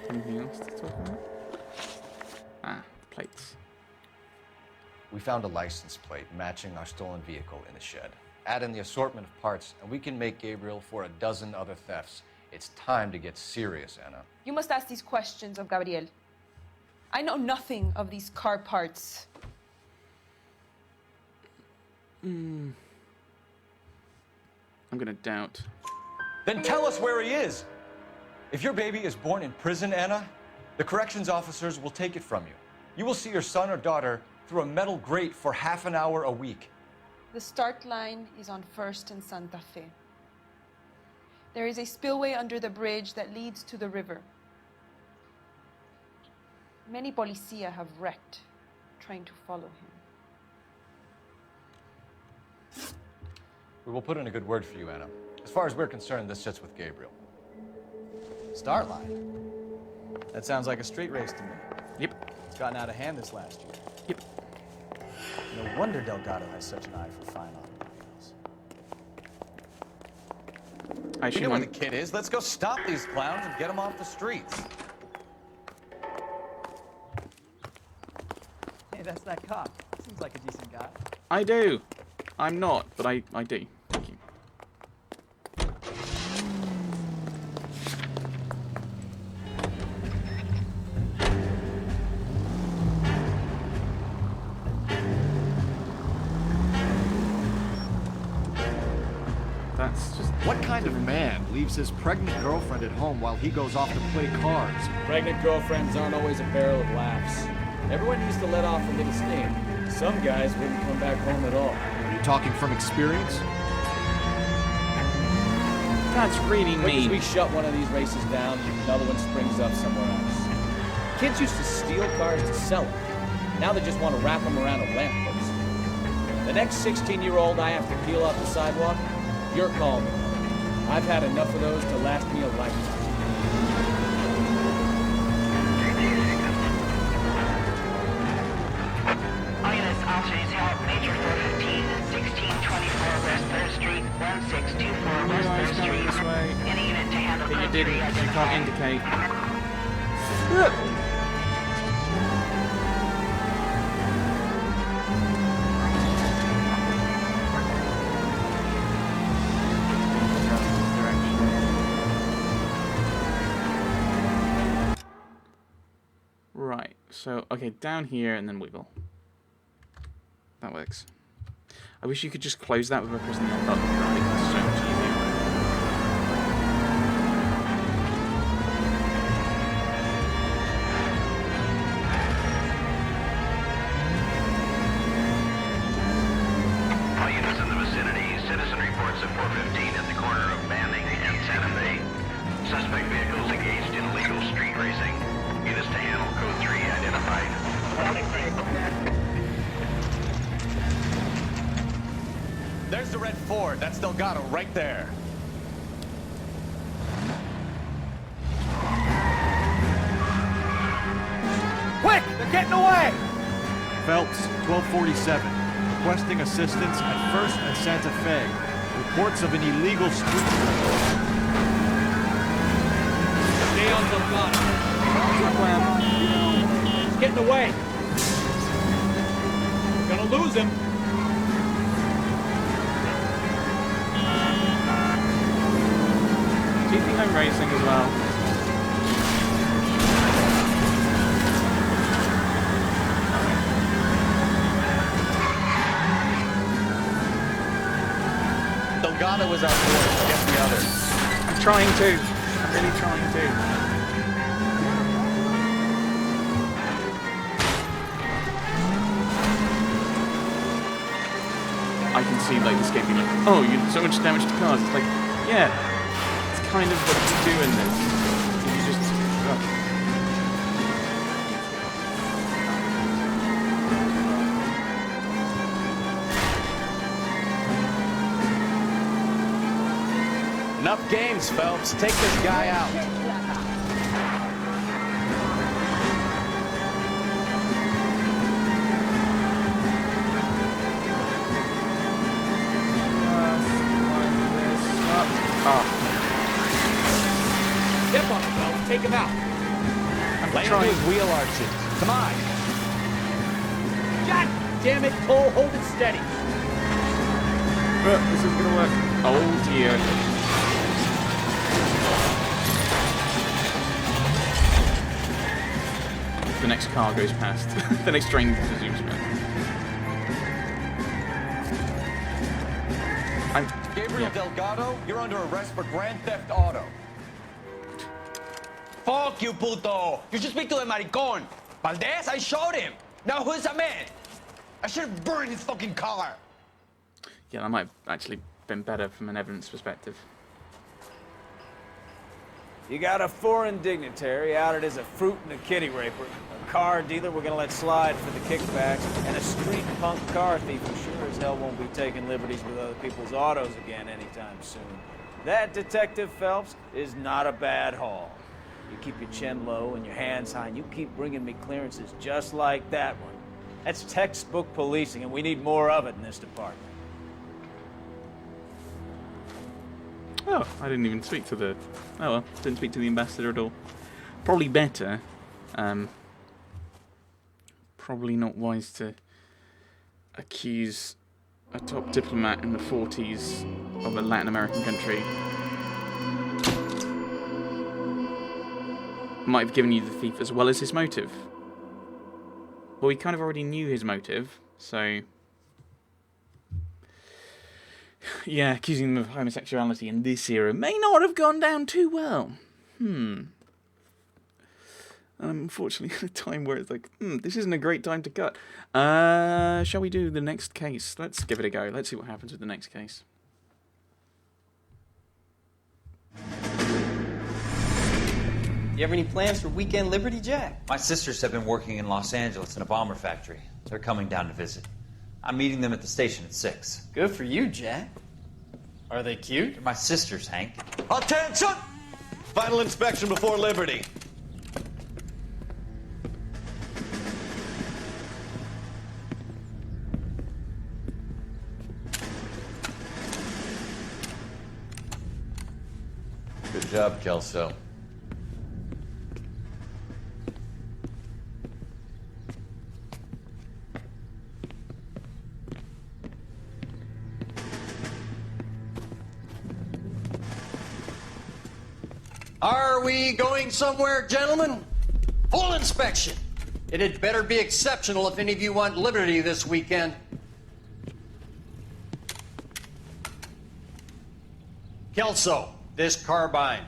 Anything else to talk about? Ah, the plates. We found a license plate matching our stolen vehicle in the shed. Add in the assortment of parts, and we can make Gabriel for a dozen other thefts. It's time to get serious, Anna. You must ask these questions of Gabriel. I know nothing of these car parts. I'm gonna doubt. Then tell us where he is! If your baby is born in prison, Anna, the corrections officers will take it from you. You will see your son or daughter through a metal grate for half an hour a week. The start line is on 1st and Santa Fe. There is a spillway under the bridge that leads to the river. Many policia have wrecked trying to follow him. We will put in a good word for you, Anna. As far as we're concerned, this sits with Gabriel. Start line? That sounds like a street race to me. Yep. It's gotten out of hand this last year. Yep. No wonder Delgado has such an eye for fine automobiles. I You know where the kid is. Let's go stop these clowns and get them off the streets. Hey, that's that cop. Seems like a decent guy. I do. I'm not, but I do. Thank you. That's just... What kind of man leaves his pregnant girlfriend at home while he goes off to play cards? Pregnant girlfriends aren't always a barrel of laughs. Everyone needs to let off a little steam. Some guys wouldn't come back home at all. Are you talking from experience? That's really Quick as mean. we shut one of these races down, another one springs up somewhere else. Kids used to steal cars to sell them. Now they just want to wrap them around a lamppost. The next 16-year-old I have to peel off the sidewalk, you're calling me. I've had enough of those to last me a lifetime. Units, officers help Major 415, 1624 West 3rd Street, 1624 West 3rd Street. This way. Any unit to handle But you code didn't. 3 You can't identified. indicate. Right, so, okay, down here and then wiggle. That works. I wish you could just close that with pressing the L button. Right, that's so much easier. All units in the vicinity, citizen reports at 415 at the corner of Manning and Santa Fe. Suspect vehicles engaged in illegal street racing. Units to handle code 3 identified. There's the red Ford. That's Delgado right there. Quick! They're getting away! Phelps, 1247. Requesting assistance at 1st and Santa Fe. Reports of an illegal street race. Stay on Delgado. He's getting away. Gonna lose him. Do you think I'm racing as well? Delgado is our board. Get the others. I'm trying to. I'm really trying to. I can see like this game being like, oh, you did so much damage to cars. It's like, yeah, it's kind of what you do in this. You just, Enough games, Phelps. Take this guy out. Get up on the belt. take him out. Land to his wheel arches. Come on. God damn it, Cole, hold it steady. This is gonna work. Oh dear. The next car goes past. The next train zooms past. Gabriel Delgado, you're under arrest for Grand Theft Auto. Fuck you, puto! You should speak to the maricon. Valdez, I showed him. Now who's the man? I should have burned his fucking car. Yeah, that might have actually been better from an evidence perspective. You got a foreign dignitary outed as a fruit and a kitty raper, a car dealer we're gonna let slide for the kickbacks, and a street punk car thief who sure as hell won't be taking liberties with other people's autos again anytime soon. That, Detective Phelps, is not a bad haul. You keep your chin low and your hands high, and you keep bringing me clearances just like that one. That's textbook policing, and we need more of it in this department. Oh, I didn't even speak to the... Oh well, didn't speak to the ambassador at all. Probably better. Probably not wise to accuse a top diplomat in the 40s of a Latin American country. Might have given you the thief as well as his motive. Well, we kind of already knew his motive, so... Yeah, accusing them of homosexuality in this era may not have gone down too well. Unfortunately, at a time where it's like, this isn't a great time to cut. Shall we do the next case? Let's give it a go. Let's see what happens with the next case. You have any plans for Weekend Liberty, Jack? My sisters have been working in Los Angeles in a bomber factory. They're coming down to visit. I'm meeting them at the station at 6. Good for you, Jack. Are they cute? They're my sisters, Hank. Attention! Final inspection before Liberty. Good job, Kelso. Are we going somewhere, gentlemen? Full inspection. It had better be exceptional if any of you want liberty this weekend. Kelso, this carbine.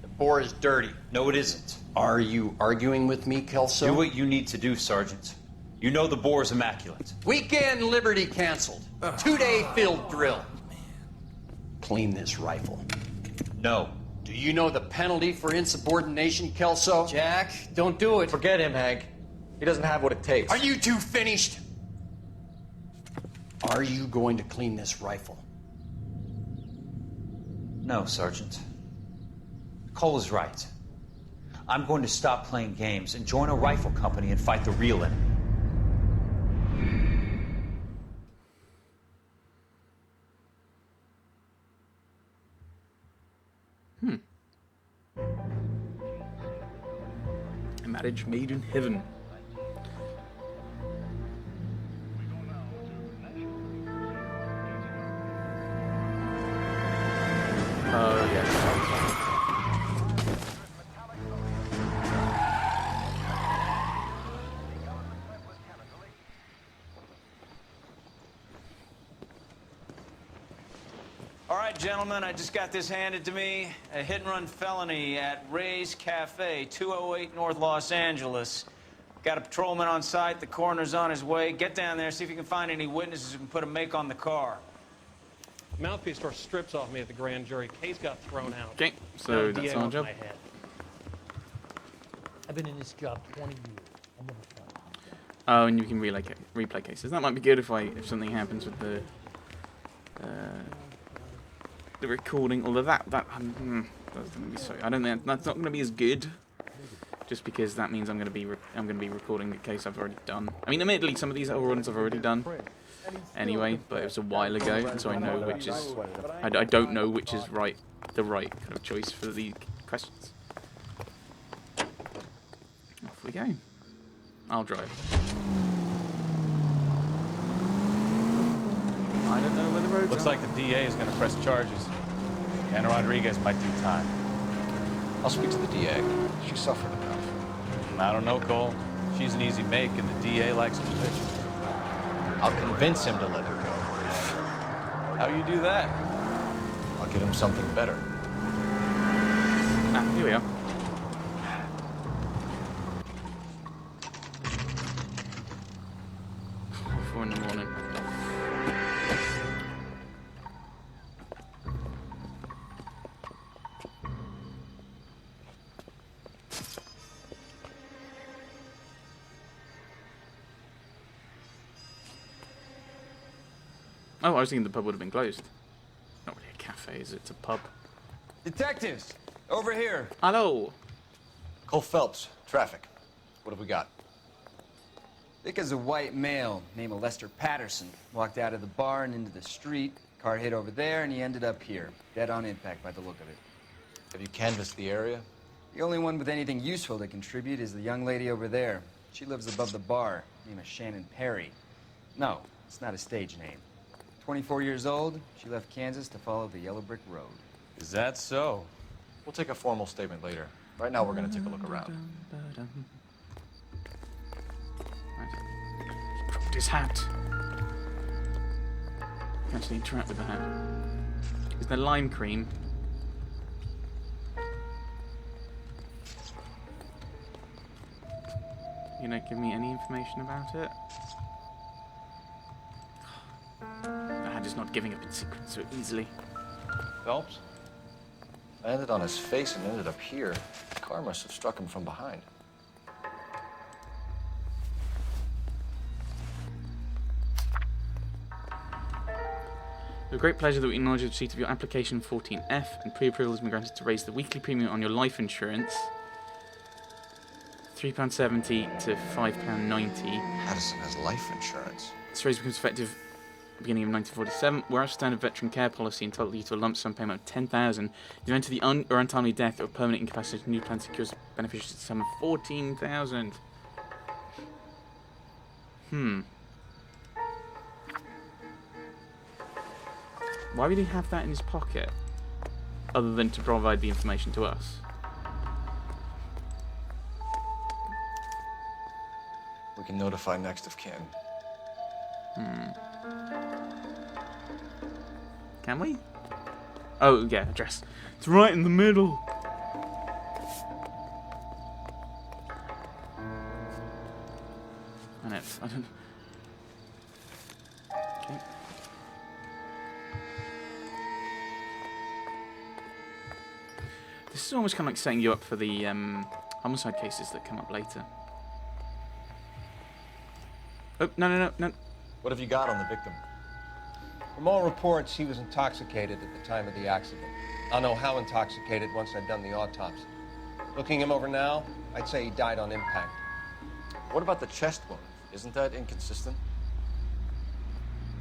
The bore is dirty. No, it isn't. Are you arguing with me, Kelso? Do what you need to do, Sergeant. You know the bore is immaculate. Weekend liberty canceled. 2-day field drill. Clean this rifle. No. Do you know the penalty for insubordination, Kelso? Jack, don't do it. Forget him, Hank. He doesn't have what it takes. Are you two finished? Are you going to clean this rifle? No, Sergeant. Cole is right. I'm going to stop playing games and join a rifle company and fight the real enemy. A marriage made in heaven. Oh, yes. All right, gentlemen, I just got this handed to me. A hit-and-run felony at Ray's Cafe, 208 North Los Angeles. Got a patrolman on site. The coroner's on his way. Get down there, see if you can find any witnesses who can put a make on the car. Mouthpiece tore strips off me at the grand jury. Case got thrown out. Okay, so that's our job. I've been in this job 20 years. I never thought. Oh, and you can replay cases. That might be good if something happens with the recording. Although that's gonna be so. I don't think that's not gonna be as good. Just because that means I'm gonna be recording the case I've already done. I mean, admittedly, some of these other ones I've already done. Anyway, but it was a while ago, and so I know which is. I don't know which is the right kind of choice for the questions. we go. I'll drive. I don't know where the roads Looks are. like the DA is going to press charges. Anna Rodriguez might do time. I'll speak to the DA. She suffered enough. I don't know, Cole. She's an easy make, and the DA likes conviction. I'll convince him to let her go. How you do that? I'll get him something better. Ah, here we are. 4 in the morning. Oh, I was thinking the pub would have been closed. Not really a cafe, is it? It's a pub. Detectives, over here. Hello. Cole Phelps, traffic. What have we got? Vic is a white male named Lester Patterson. Walked out of the bar and into the street. Car hit over there, and he ended up here. Dead on impact by the look of it. Have you canvassed the area? The only one with anything useful to contribute is the young lady over there. She lives above the bar. Name is Shannon Perry. No, it's not a stage name. 24 years old, she left Kansas to follow the yellow brick road. Is that so? We'll take a formal statement later. Right now, we're going to take a look around. Right. Dropped his hat. Actually interact with the hat. Is there lime cream? You know, give me any information about it? The hat is not giving up its secret so easily. Phelps? Landed on his face and ended up here. The car must have struck him from behind. With great pleasure that we acknowledge the receipt of your application 14F and pre-approval has been granted to raise the weekly premium on your life insurance. £3.70 to £5.90. Addison has life insurance. This raise becomes effective beginning of 1947, whereas standard veteran care policy entitled you to a lump sum payment of $10,000 in the event of the or untimely death or permanent incapacity. New plan secures beneficiaries a sum of $14,000. Why would he have that in his pocket, other than to provide the information to us? We can notify next of kin. Can we? Oh, yeah, address. It's right in the middle. I know. I don't. Okay. This is almost kind of like setting you up for the homicide cases that come up later. Oh, no. What have you got on the victim? From all reports, he was intoxicated at the time of the accident. I'll know how intoxicated once I've done the autopsy. Looking him over now, I'd say he died on impact. What about the chest wound? Isn't that inconsistent?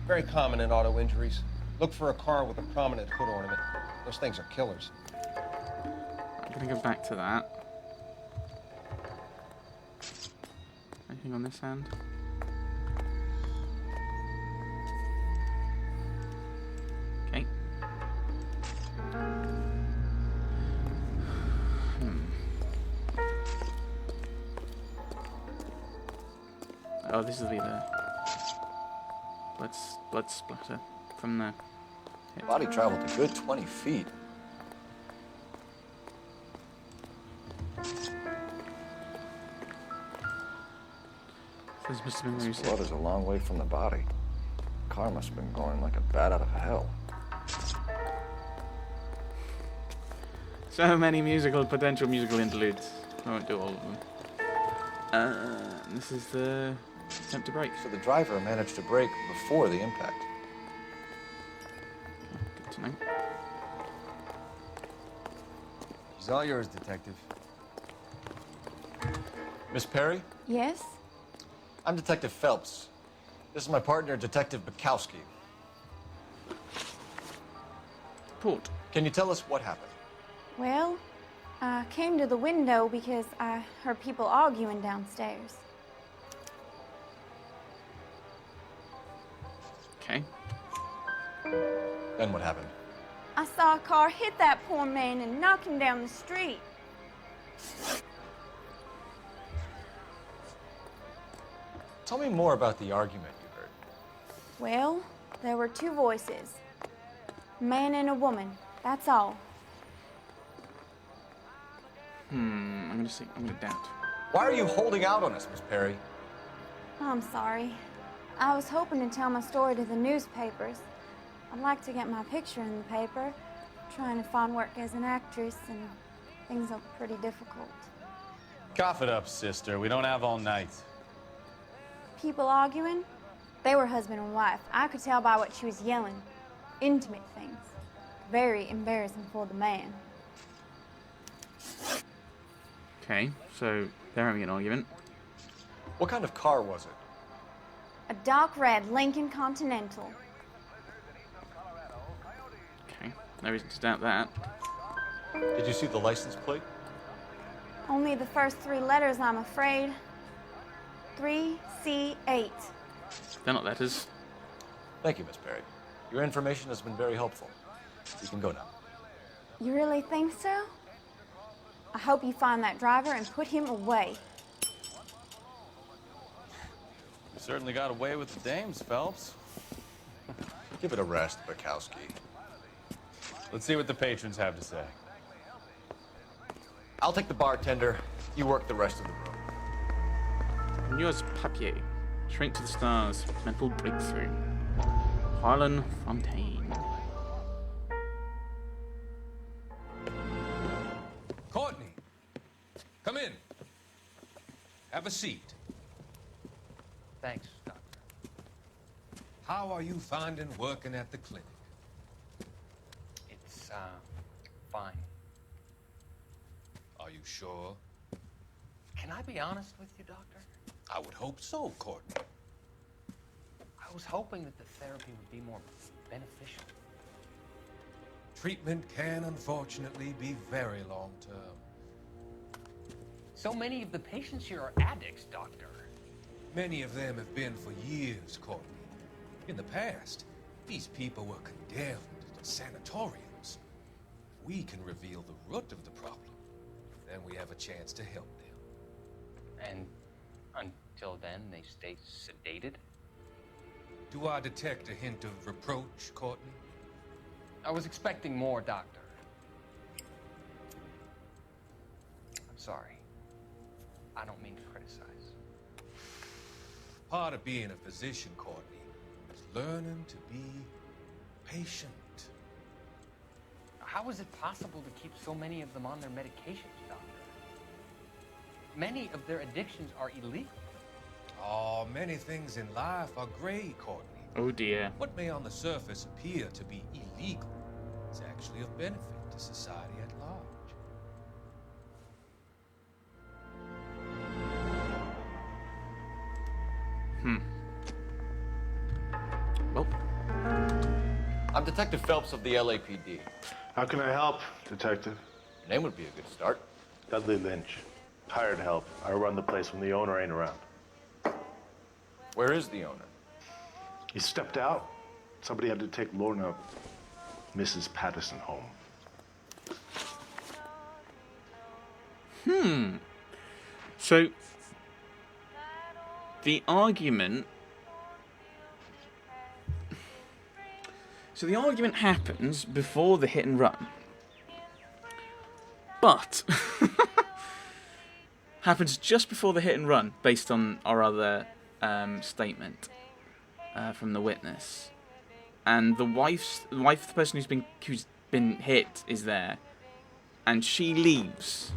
Very common in auto injuries. Look for a car with a prominent hood ornament. Those things are killers. I'm gonna go back to that. Anything on this hand? Okay. Oh, this will be the blood splatter from the hip. Body traveled a good 20 feet. This must have been where he This said. blood is a long way from the body. The car must have been going like a bat out of hell. So many potential musical interludes. I won't do all of them. This is the attempt to brake. So the driver managed to brake before the impact. Good to know. She's all yours, Detective. Miss Perry? Yes? I'm Detective Phelps. This is my partner, Detective Bukowski. Report. Can you tell us what happened? Well, I came to the window because I heard people arguing downstairs. Okay. Then what happened? I saw a car hit that poor man and knock him down the street. Tell me more about the argument you heard. Well, there were two voices. A man and a woman. That's all. I'm gonna doubt. Why are you holding out on us, Miss Perry? I'm sorry. I was hoping to tell my story to the newspapers. I'd like to get my picture in the paper. Trying to find work as an actress, and things are pretty difficult. Cough it up, sister. We don't have all night. People arguing? They were husband and wife. I could tell by what she was yelling. Intimate things. Very embarrassing for the man. Okay, so they're having an argument. What kind of car was it? A dark red Lincoln Continental. Okay, no reason to doubt that. Did you see the license plate? Only the first three letters, I'm afraid. 3C8. They're not letters. Thank you, Miss Perry. Your information has been very helpful. You can go now. You really think so? I hope you find that driver and put him away. You certainly got away with the dames, Phelps. Give it a rest, Bukowski. Let's see what the patrons have to say. I'll take the bartender. You work the rest of the room. Yours, papier. Shrink to the stars. Mental breakthrough. Harlan Fontaine. Courtney, come in. Have a seat. Thanks, Doctor. How are you finding working at the clinic? It's, fine. Are you sure? Can I be honest with you, Doctor? I would hope so, Courtney. I was hoping that the therapy would be more beneficial. Treatment can unfortunately be very long-term. So many of the patients here are addicts, Doctor. Many of them have been for years, Courtney. In the past, these people were condemned to sanatoriums. We can reveal the root of the problem. Then we have a chance to help them. And until then, they stay sedated? Do I detect a hint of reproach, Courtney? I was expecting more, Doctor. I'm sorry. I don't mean to criticize. Part of being a physician, Courtney, is learning to be patient. How is it possible to keep so many of them on their medications, Doctor? Many of their addictions are illegal. Oh, many things in life are gray, Courtney. Oh dear. What may on the surface appear to be illegal is actually of benefit to society at large. Well, I'm Detective Phelps of the LAPD. How can I help, Detective? Your name would be a good start. Dudley Lynch. Hired help. I run the place when the owner ain't around. Where is the owner? He stepped out. Somebody had to take Lorna, Mrs. Patterson, home. So, the argument... So the argument happens before the hit and run. But... happens just before the hit and run, based on our other statement from the witness. And the wife of the person who's been hit is there, and she leaves.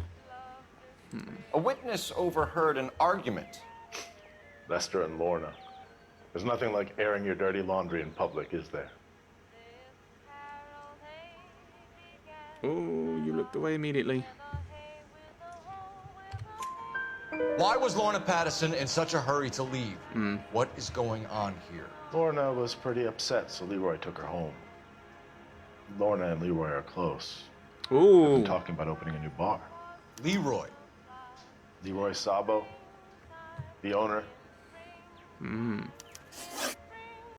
A witness overheard an argument. Lester and Lorna. There's nothing like airing your dirty laundry in public, is there? Oh, you looked away immediately. Why was Lorna Patterson in such a hurry to leave? What is going on here? Lorna was pretty upset, so Leroy took her home. Lorna and Leroy are close. Ooh. They've been talking about opening a new bar. Leroy. Leroy Sabo, the owner.